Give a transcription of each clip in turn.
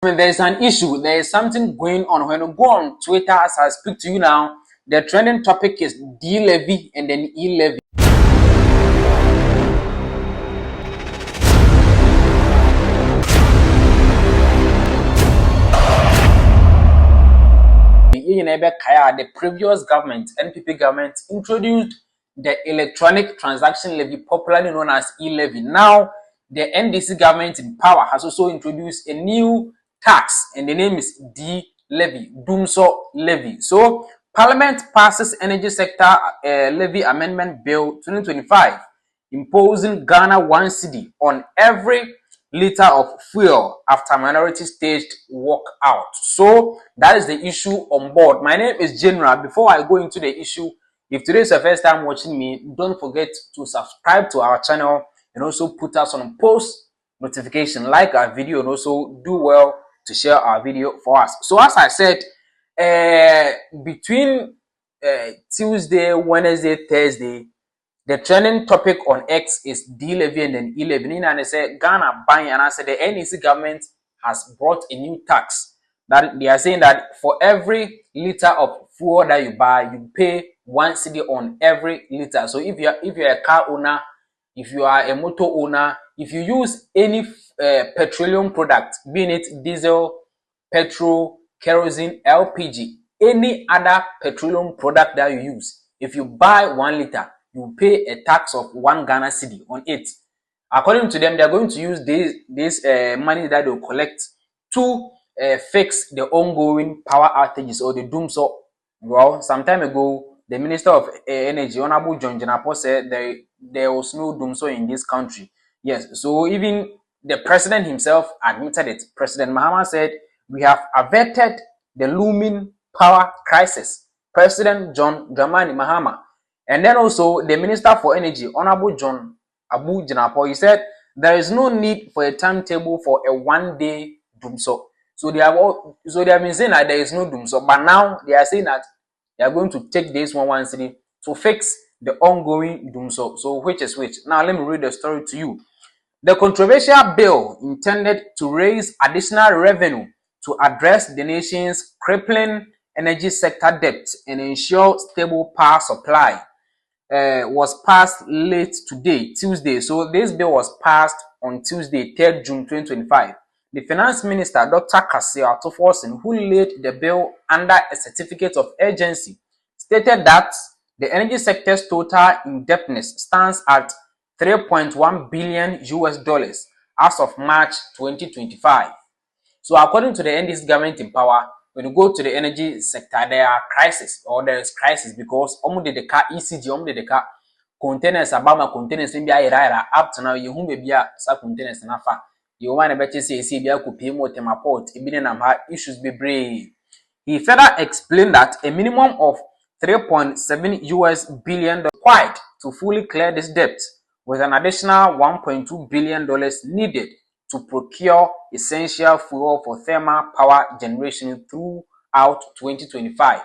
When there is an issue, there is something going on. When you go on Twitter, as I speak to you now, the trending topic is D-Levy and then E-Levy. The previous government, NPP government, introduced the electronic transaction levy, popularly known as E-Levy. Now, the NDC government in power has also introduced a new tax, and the name is D-Levy, Dumso Levy. So, Parliament passes Energy Sector Levy Amendment Bill 2025, imposing Ghana 1 cedi on every liter of fuel after minority staged walkout. So that is the issue on board. My name is General. Before I go into the issue, if today is the first time watching me, don't forget to subscribe to our channel and also put us on post notification, like our video, and also do well to share our video for us. So as I said, between Tuesday, Wednesday, Thursday, the trending topic on X is D-Levy and then E-Levy. And they say Ghana buying, and I said the NEC government has brought a new tax that they are saying that for every liter of fuel that you buy, you pay 1 cedi on every liter. So if you're a car owner, if you are a motor owner, if you use any petroleum product, being it diesel, petrol, kerosene, LPG, any other petroleum product that you use, if you buy 1 liter, you pay a tax of 1 Ghana cedi on it. According to them, they are going to use this money that they'll collect to fix the ongoing power outages or the doomsday. Well, some time ago, the Minister of Energy, Honorable John Janapo, said there was no doomsday in this country. Yes, so even the president himself admitted it. President Mahama said, we have averted the looming power crisis. President John Dramani Mahama. And then also the Minister for Energy, Honorable John Abu Janapo, he said there is no need for a timetable for a 1-day doomsday. So they have been saying that there is no doomsday, but now they are saying that they are going to take this 1 cedi to fix the ongoing doomsday. So which is which? Now let me read the story to you. The controversial bill intended to raise additional revenue to address the nation's crippling energy sector debt and ensure stable power supply was passed late today, Tuesday. So this bill was passed on Tuesday, 3rd June 2025. The Finance Minister, Dr. Kasia Atoforsen, who laid the bill under a certificate of urgency, stated that the energy sector's total indebtedness stands at $3.1 billion as of March 2025. So according to the NDC government in power, when you go to the energy sector, there are crisis, or there is crisis because the car ECG, the car containers, Abama containers in the up to now, you whom be a containers and afa. You want to bet you say, could pay more temaport, issues be brave. He further explained that a minimum of $3.7 billion required to fully clear this debt, with an additional $1.2 billion needed to procure essential fuel for thermal power generation throughout 2025.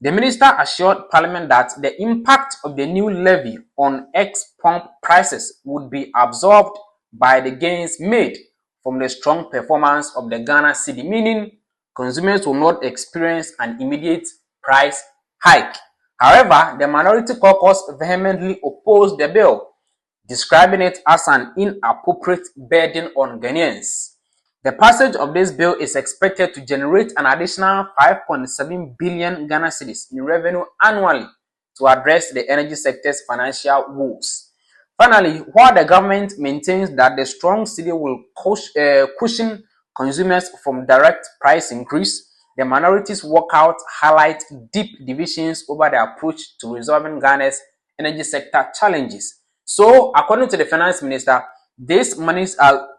The minister assured Parliament that the impact of the new levy on ex-pump prices would be absorbed by the gains made from the strong performance of the Ghana cedi, meaning consumers will not experience an immediate price hike. However, the minority caucus vehemently opposed the bill, describing it as an inappropriate burden on Ghanaians. The passage of this bill is expected to generate an additional 5.7 billion Ghana cedis in revenue annually to address the energy sector's financial woes. Finally, while the government maintains that the strong cedi will cushion consumers from direct price increase, the minorities' walkout highlight deep divisions over the approach to resolving Ghana's energy sector challenges. So, according to the finance minister, these monies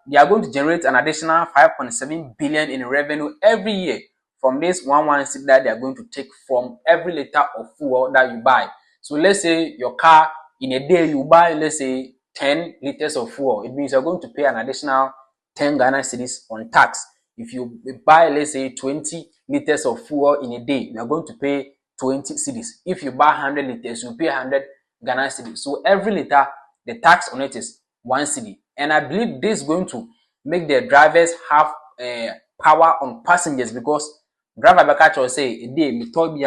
they are going to generate an additional 5.7 billion in revenue every year from this 1 cedi that they are going to take from every liter of fuel that you buy. So let's say your car, in a day you buy, let's say 10 liters of fuel. It means you're going to pay an additional 10 Ghana cedis on tax. If you buy, let's say 20 liters of fuel in a day, you're going to pay 20 cedis. If you buy 100 liters, you pay 100 Ghana cedi. So every liter, the tax on it is 1 cedi. And I believe this is going to make the drivers have power on passengers because driver Bekacho will say a day me told me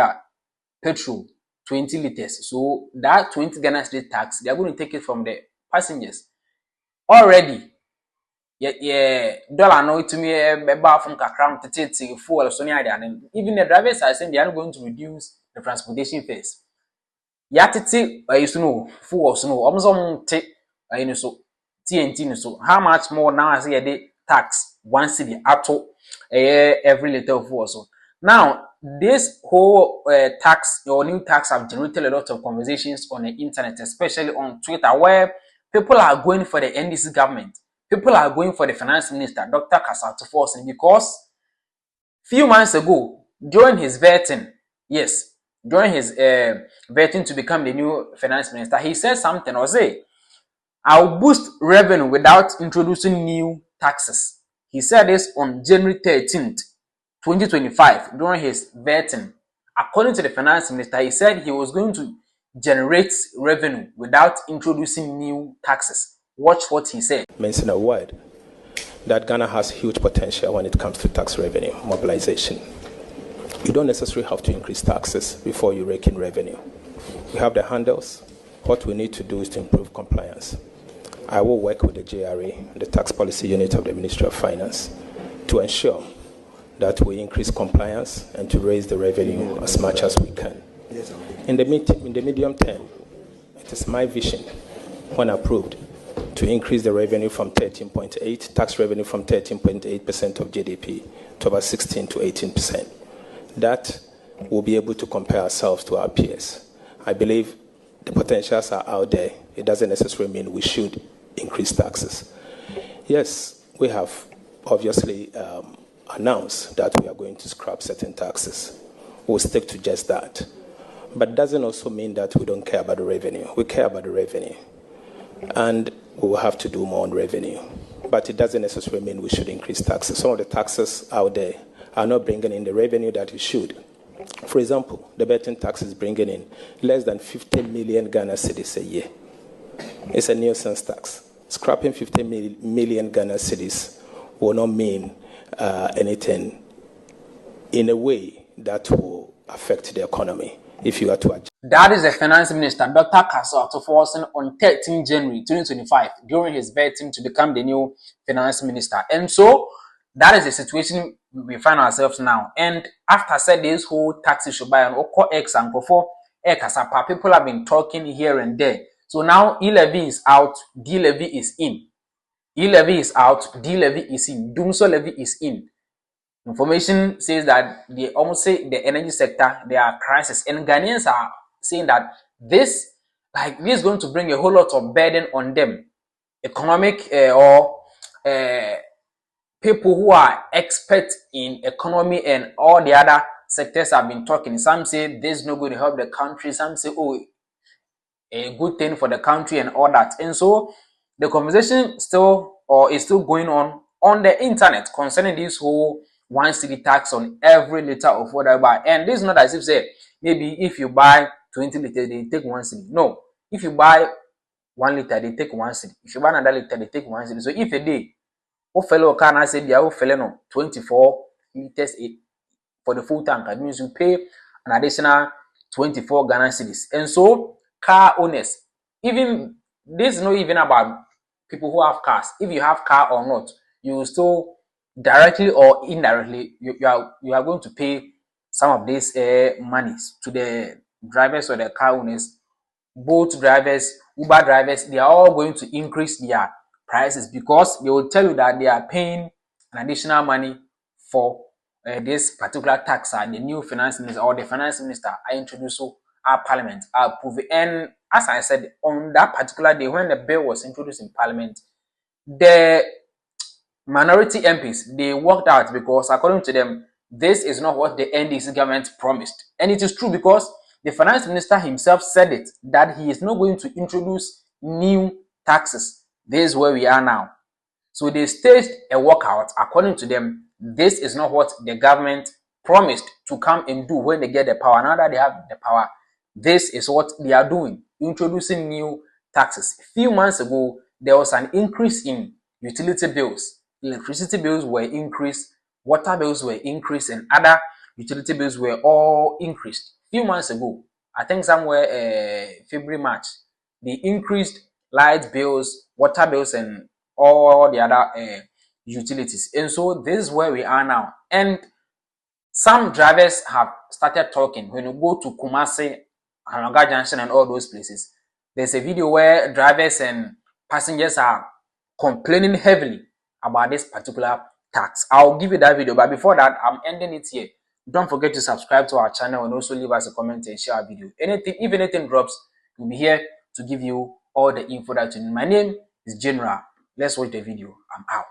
petrol 20 liters. So that 20 Ghana state tax, they are going to take it from the passengers. Already, yeah, dollar no to me about from kakram to fuel so near and even the drivers are saying they are going to reduce the transportation fares. Yatiti you know fuel so no almost take you know so TNT so how much more now I say the tax 1 cedi ato every liter of fuel so now this whole tax or new tax have generated a lot of conversations on the internet, especially on Twitter, where people are going for the NDC government. People are going for the finance minister, Dr. Kasatu Forson, because few months ago, during his vetting, during his vetting to become the new finance minister, he said something or say, I'll boost revenue without introducing new taxes. He said this on January 13th, 2025, during his vetting. According to the finance minister, he said he was going to generate revenue without introducing new taxes. Watch what he said. Mention a word that Ghana has huge potential when it comes to tax revenue mobilization. You don't necessarily have to increase taxes before you rake in revenue. We have the handles. What we need to do is to improve compliance. I will work with the JRA, the tax policy unit of the Ministry of Finance, to ensure that we increase compliance and to raise the revenue as much as we can. In the medium term, it is my vision, when approved, to increase the revenue from 13.8, tax revenue from 13.8% of GDP to about 16 to 18%. That will be able to compare ourselves to our peers. I believe the potentials are out there. It doesn't necessarily mean we should increase taxes. Yes, we have obviously announced that we are going to scrap certain taxes. We'll stick to just that. But it doesn't also mean that we don't care about the revenue. We care about the revenue. And we will have to do more on revenue. But it doesn't necessarily mean we should increase taxes. Some of the taxes out there are not bringing in the revenue that it should. For example, the betting tax is bringing in less than 50 million Ghana cedis a year. It's a nuisance tax. Scrapping 50 million Ghana cedis will not mean anything in a way that will affect the economy if you are to adjust. That is the finance minister, Dr. Kasatu Forson, on 13 January 2025, during his vetting to become the new finance minister. And so, that is the situation we find ourselves now. And after said this whole tax issue by an Oko X and Kofo Ekasapa, people have been talking here and there. So now E-Levy is out, D-Levy is in. E-Levy is out, D-Levy is in. Dumso levy is in. Information says that they almost say the energy sector, there are crisis. And Ghanaians are saying that this is going to bring a whole lot of burden on them. Economic people who are experts in economy and all the other sectors have been talking. Some say this is not going to help the country. Some say, oh, a good thing for the country and all that. And so the conversation is still going on the internet concerning this whole 1 cedi tax on every liter of water I buy. And this is not as if say maybe if you buy 20 liters they take 1 cedi. No, if you buy 1 liter they take 1 cedi. If you buy another liter they take 1 cedi. So if a day fellow can I say they fellow no 24 liters for the full tank, that means you pay an additional 24 Ghana cedis. And so car owners, even this is not even about people who have cars. If you have car or not, you will still directly or indirectly you are going to pay some of these monies to the drivers or the car owners. Both drivers, Uber drivers, they are all going to increase their prices because they will tell you that they are paying an additional money for this particular tax. The new finance minister or the finance minister I introduced to our parliament approve it. And as I said, on that particular day when the bill was introduced in parliament, the minority MPs, they walked out because according to them, this is not what the NDC government promised. And it is true because the finance minister himself said it, that he is not going to introduce new taxes. This is where we are now. So they staged a walkout. According to them, this is not what the government promised to come and do when they get the power. Now that they have the power, this is what they are doing, introducing new taxes. A few months ago, there was an increase in utility bills. Electricity bills were increased water bills were increased and other utility bills were all increased. Few months ago, I think somewhere February, March, they increased light bills, water bills, and all the other utilities. And so this is where we are now. And some drivers have started talking. When you go to Kumasi, Hananga Junction, and all those places, there's a video where drivers and passengers are complaining heavily about this particular tax. I'll give you that video, but before that, I'm ending it here. Don't forget to subscribe to our channel and also leave us a comment and share our video. If anything drops, we'll be here to give you all the info that you need. My name is General. Let's watch the video. I'm out.